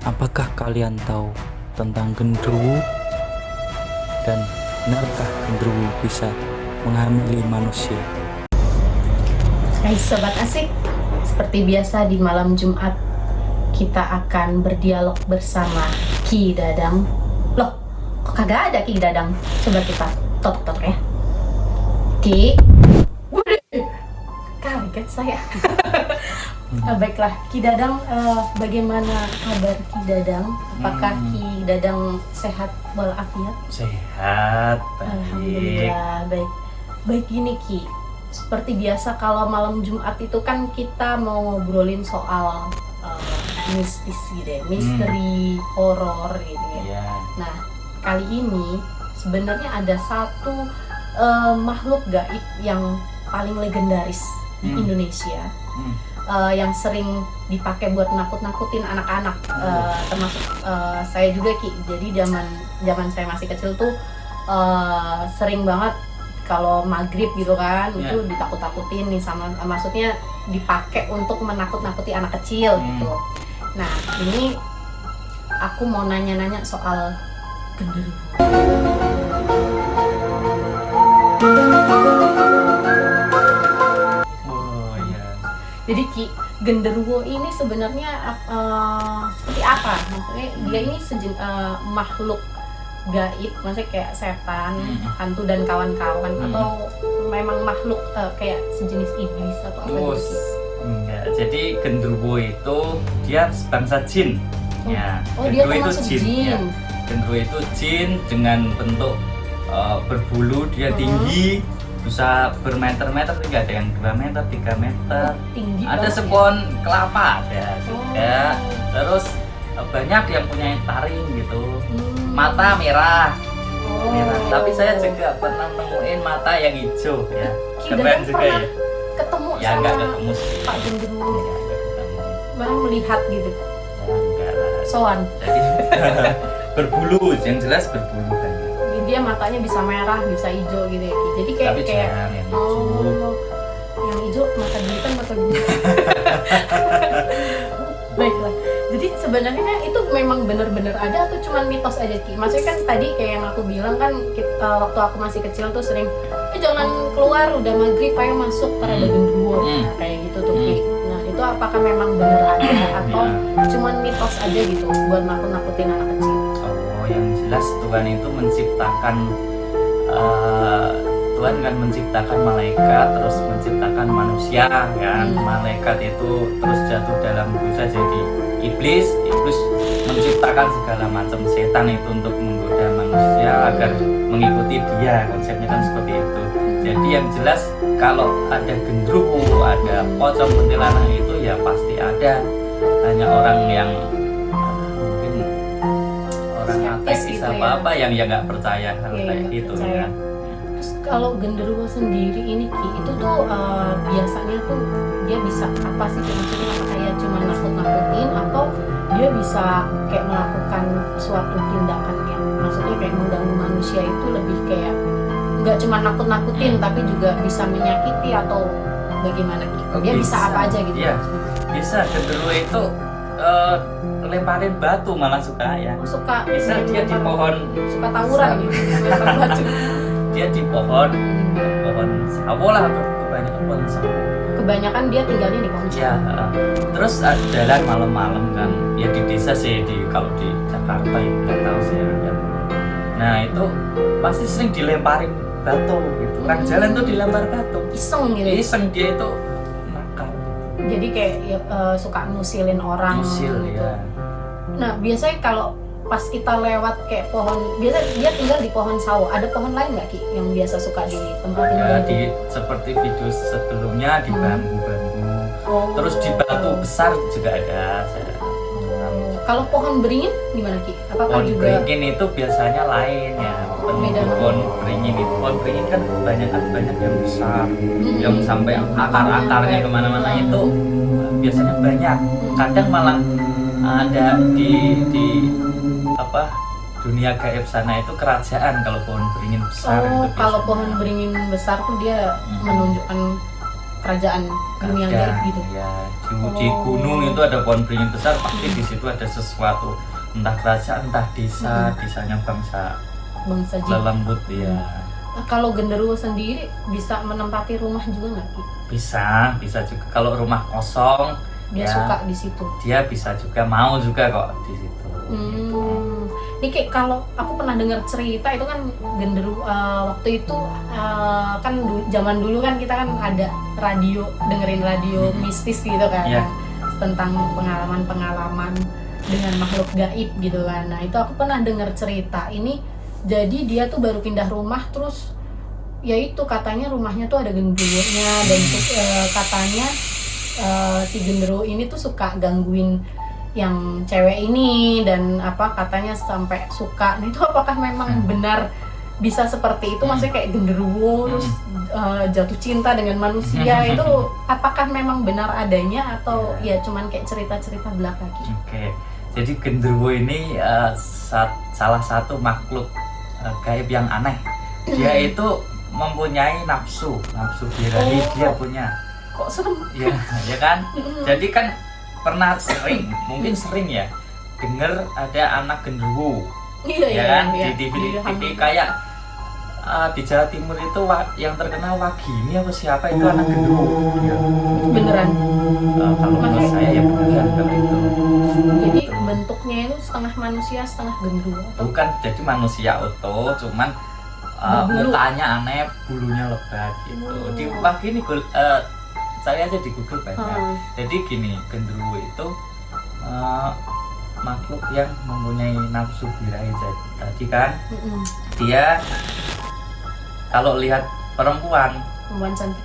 Apakah kalian tahu tentang genderuwo? Dan benarkah genderuwo bisa menghamili manusia? Hai Sobat Asik, seperti biasa di malam Jumat kita akan berdialog bersama Ki Dadang. Loh, kok kagak ada Ki Dadang? Coba kita totok ya. Ki, kaget saya. Baiklah, Ki Dadang, bagaimana kabar Ki Dadang? Apakah Ki Dadang sehat walafiat? Sehat, baik. Alhamdulillah, baik. Baik gini Ki, seperti biasa kalau malam Jumat itu kan kita mau ngobrolin soal mistis gitu ya, misteri, horor gitu ya. Iya. Nah, kali ini sebenarnya ada satu makhluk gaib yang paling legendaris di Indonesia. Yang sering dipakai buat nakut-nakutin anak-anak, termasuk saya juga Ki. Jadi zaman saya masih kecil tuh sering banget kalau maghrib gitu kan, itu ditakut-takutin nih sama, maksudnya dipakai untuk menakut-nakuti anak kecil gitu. Nah, ini aku mau nanya-nanya soal genderuwo. Oh iya. Jadi Ki, genderuwo ini sebenarnya seperti apa? Maksudnya dia ini makhluk gaib, maksudnya kayak setan, hantu dan kawan-kawan, atau memang makhluk kayak sejenis iblis atau apa gitu? Enggak. Jadi genderuwo itu dia sebangsa jin. Ya. Oh, dia Genderuwo termasuk jin. Ya. Genderuwo itu jin dengan bentuk berbulu, dia tinggi, bisa bermeter-meter, tidak ada yang 2 meter, 3 meter. Tinggi Ada banget sepon kelapa ada juga. Oh. Terus banyak yang punya taring gitu. Mata merah. Merah. Tapi saya juga pernah nemuin mata yang hijau ya. Ki Keren Dadang juga pernah ya. ketemu Ya sama enggak ketemu sih. Pak genderuwo? Ya, enggak ketemu. Baru melihat gitu, Ya enggak lah. sowan. Jadi berbulu, yang jelas berbulu kan. Jadi dia matanya bisa merah, bisa hijau gitu ya Ki. Jadi kayak Tapi jarang yang hijau. yang hijau mata duitan, mata duitan. Baiklah. Jadi sebenarnya itu memang benar-benar ada atau cuma mitos aja Ki? Maksudnya kan tadi kayak yang aku bilang kan, waktu aku masih kecil tuh sering jangan keluar, udah maghrib ayo masuk, ntar ada genderuwo. Nah, kayak gitu tuh Ki. Nah, itu apakah memang benar ada atau cuma mitos aja gitu buat nakut-nakutin anak kecil? Oh, yang jelas Tuhan itu menciptakan Tuhan kan menciptakan malaikat, terus menciptakan manusia kan. Malaikat itu terus jatuh dalam dosa jadi iblis. Iblis menciptakan segala macam setan itu untuk menggoda manusia agar mengikuti dia. Konsepnya kan seperti itu. Jadi yang jelas kalau ada genderuwo, ada pocong, kuntilanak itu ya pasti ada. Hanya orang yang mungkin orang ateis gitu apa yang ya nggak percaya hal kayak gitu ya. Terus kalau genderuwo sendiri ini Ki, itu tuh biasanya tuh dia bisa apa sih? Maksudnya apa, kayak cuma nakut-nakutin atau dia bisa kayak melakukan suatu tindakan yang maksudnya kayak mengganggu manusia, itu lebih kayak nggak cuma nakut-nakutin tapi juga bisa menyakiti atau bagaimana Ki? Dia bisa apa aja gitu? Iya, bisa. Genderuwo itu lemparin batu malah suka ya. Oh, suka Bisa dia di pohon, suka tawuran gitu, lempar batu. dia di pohon sawo lah, kebanyakan pohon sawo. Kebanyakan dia tinggalnya di pohon Ya, terus jalan malam-malam kan, ya di desa sih, kalau di Jakarta ya nggak tahu sih ya. Nah itu pasti sering dilemparin batu gitu. Orang jalan tuh dilempar batu. Iseng gitu. Iseng dia itu nakal. Jadi kayak suka ngusilin orang. Usil gitu. ya. Nah biasanya kalau pas kita lewat kayak pohon, biasa dia tinggal di pohon sawo. Ada pohon lain nggak Ki yang biasa suka di tempat Ada tinggal? seperti video sebelumnya di bambu-bambu. Oh. Terus di batu besar juga ada. Kalau pohon beringin gimana Ki? Apakah Pohon juga? beringin itu biasanya lain ya. Beda. Pohon beringin itu, pohon beringin kan banyak yang besar, yang sampai akar-akarnya kemana-mana itu biasanya banyak. Kadang malah ada di apa dunia gaib sana itu kerajaan kalau pohon beringin besar. Oh, itu kalau biasanya. pohon beringin besar tuh dia menunjukkan kerajaan dunia Ada, gaib gitu. ya di gunung itu ada pohon beringin besar, pasti di situ ada sesuatu, entah kerajaan entah desa, desanya bangsa Bangsa jin. lelembut ya. Nah, kalau genderuwo sendiri bisa menempati rumah juga nggak Ki? Bisa juga kalau rumah kosong Dia ya, suka di situ. dia bisa juga mau juga kok di situ. Gitu. Ini kayak kalau aku pernah dengar cerita itu kan genderuwo waktu itu kan zaman dulu kan kita kan ada radio, dengerin radio mistis gitu kan, Iya. tentang pengalaman-pengalaman dengan makhluk gaib gitu kan. Nah itu aku pernah dengar cerita ini, jadi dia tuh baru pindah rumah terus ya itu katanya rumahnya tuh ada genderuwonya dan katanya si genderuwo ini tuh suka gangguin yang cewek ini dan apa katanya sampai suka. Nah itu apakah memang benar bisa seperti itu? Maksudnya kayak genderuwo terus jatuh cinta dengan manusia itu apakah memang benar adanya atau ya cuman kayak cerita-cerita belaka gitu? Oke, jadi genderuwo ini salah satu makhluk gaib yang aneh. Dia itu mempunyai nafsu birahi, dia punya. Kok serem? Ya kan? Jadi kan pernah mungkin sering ya dengar ada anak genderuwo. Iya Ya kan? iya. Di TV kayak di Jawa Timur itu yang terkenal Wagini apa siapa itu anak genderuwo. Ya. Beneran. Kalau menurut saya ya beneran kalau itu. Jadi bentuknya itu setengah manusia setengah genderuwo atau Bukan jadi manusia utuh, cuman Berbulu. mukanya aneh, bulunya lebat gitu. Di Wagini saya aja di Google banyak. Jadi gini, genderuwo itu makhluk yang mempunyai nafsu birahi. Tadi kan dia kalau lihat perempuan cantik.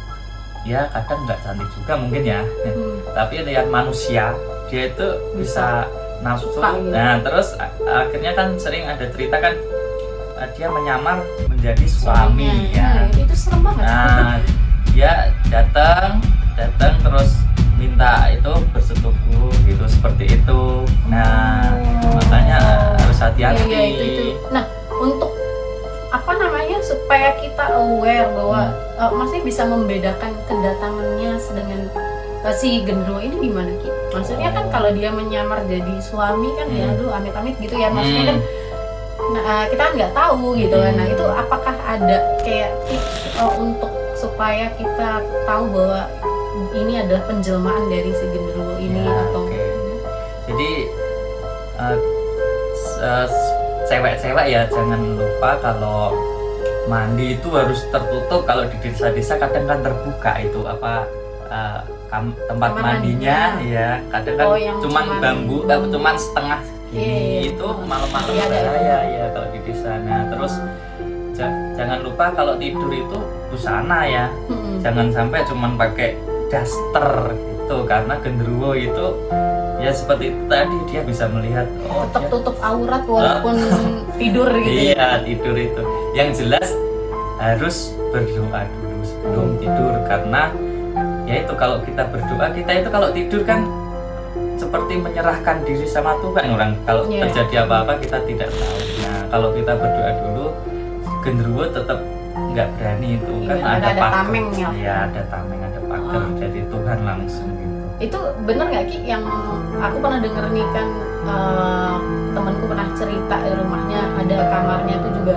ya kadang nggak cantik juga mungkin ya, tapi lihat manusia dia itu bisa nafsu. Suka, gitu. Nah terus akhirnya kan sering ada cerita kan dia menyamar menjadi suami ya. Itu serem banget. Nah dia datang terus minta itu bersetubuh gitu seperti itu. Nah makanya harus hati-hati. Iya, itu. Nah, untuk apa namanya supaya kita aware bahwa maksudnya bisa membedakan kedatangannya dengan si genderuwo ini gimana Ki? Maksudnya kan kalau dia menyamar jadi suami kan ya aduh amit-amit gitu ya. Maksudnya kan kita nggak tahu gitu kan. Nah, itu apakah ada kayak tips untuk supaya kita tahu bahwa ini adalah penjelmaan dari si genderuwo ini Ya, atau oke. Jadi cewek-cewek ya jangan lupa kalau mandi itu harus tertutup. Kalau di desa-desa kadang kan terbuka itu apa tempat Kamar mandinya mandinya. ya kadang kan yang cuman bambu cuman setengah gini. Iya. Itu malam-malam Masih ada itu. bahaya ya kalau di desa. Nah terus jangan lupa kalau tidur itu busana ya, jangan sampai cuman pakai daster gitu karena genderuwo itu ya seperti itu tadi dia bisa melihat tetap dia- tutup aurat walaupun tidur gitu ya. Iya tidur itu. Yang jelas harus berdoa dulu sebelum tidur karena ya itu kalau kita berdoa kita itu kalau tidur kan seperti menyerahkan diri sama Tuhan orang. Kalau Iya. terjadi apa-apa kita tidak tahu. Nah kalau kita berdoa dulu genderuwo tetap nggak berani itu Iya, kan ada pagar. tameng ya. Iya ada tameng ada pagar dari Tuhan langsung gitu. Itu bener nggak Ki yang aku pernah denger nih kan temanku pernah cerita di rumahnya ada kamarnya tuh juga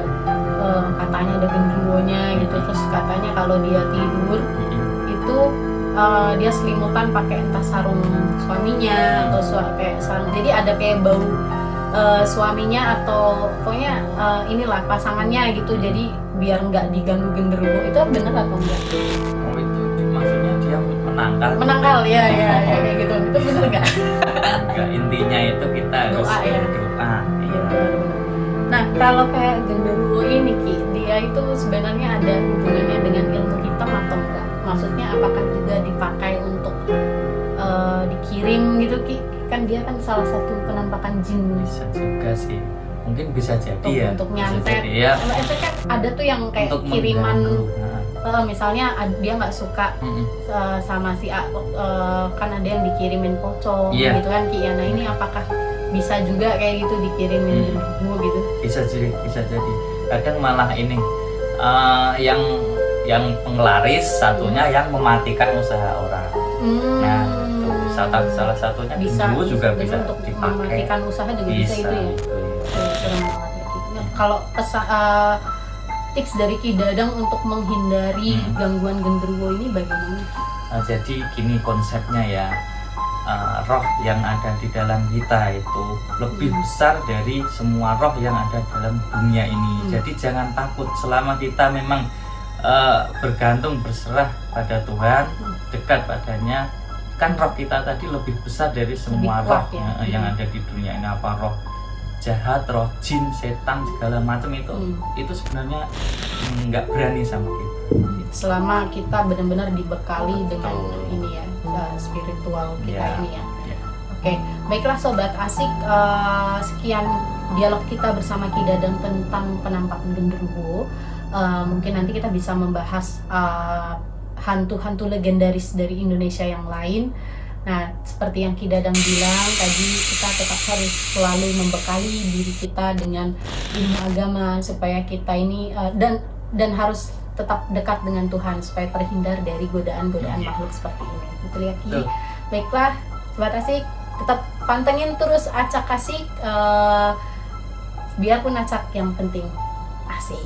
katanya ada genderuwonya gitu, terus katanya kalau dia tidur itu dia selimutan pakai entah sarung suaminya atau kayak sarung, jadi ada kayak bau suaminya atau pokoknya inilah pasangannya gitu, jadi biar nggak diganggu genderuwo. Itu bener atau enggak? Oh itu maksudnya dia Menangkal ya kayak gitu. Itu bener nggak? Enggak, intinya itu kita harus Doa ya? berdoa. Iya, benar-benar. Nah, kalau kayak genderuwo ini Ki, dia itu sebenarnya ada hubungannya dengan ilmu hitam atau enggak? Maksudnya apakah juga dipakai untuk dikirim gitu Ki? Kan dia kan salah satu penampakan jin Bisa juga sih, mungkin bisa jadi untuk ya. Bisa nyantet. jadi, ya. Kalau itu kan ada tuh yang kayak Untuk kiriman, mengganggu. misalnya dia nggak suka sama si A, kan ada yang dikirimin pocong Iya. gitu kan Ki ya. Nah ini apakah bisa juga kayak gitu dikirimin genderuwo gitu? Bisa jadi. Kadang malah ini yang yang penglaris, satunya yang mematikan usaha orang. Nah, itu salah satunya bisa gendruwo juga bisa untuk dipakai. mematikan usaha juga bisa itu ya. itu ya. Serem banget ya Ki. Nah, kalau tips dari Ki Dadang untuk menghindari gangguan gendruwo ini bagaimana Ki? Jadi gini konsepnya ya, roh yang ada di dalam kita itu lebih besar dari semua roh yang ada dalam dunia ini. Jadi jangan takut selama kita memang bergantung berserah pada Tuhan, dekat padanya, kan roh kita tadi lebih besar dari semua roh kuat, ya? yang ada di dunia ini. Apa roh jahat, roh jin, setan segala macam itu sebenarnya nggak berani sama kita. Selama kita benar-benar dibekali dengan ini ya, spiritual kita ini ya. Oke, baiklah Sobat Asik, sekian dialog kita bersama Ki Dadang tentang penampakan gendruwo. Mungkin nanti kita bisa membahas hantu-hantu legendaris dari Indonesia yang lain. Nah, seperti yang Ki Dadang bilang tadi, kita tetap harus selalu membekali diri kita dengan ilmu agama supaya kita ini dan harus tetap dekat dengan Tuhan supaya terhindar dari godaan-godaan makhluk seperti ini. Betul ya Ki? Baiklah, Sobat Asik, tetap pantengin terus Acak Asik, biarpun acak yang penting asik.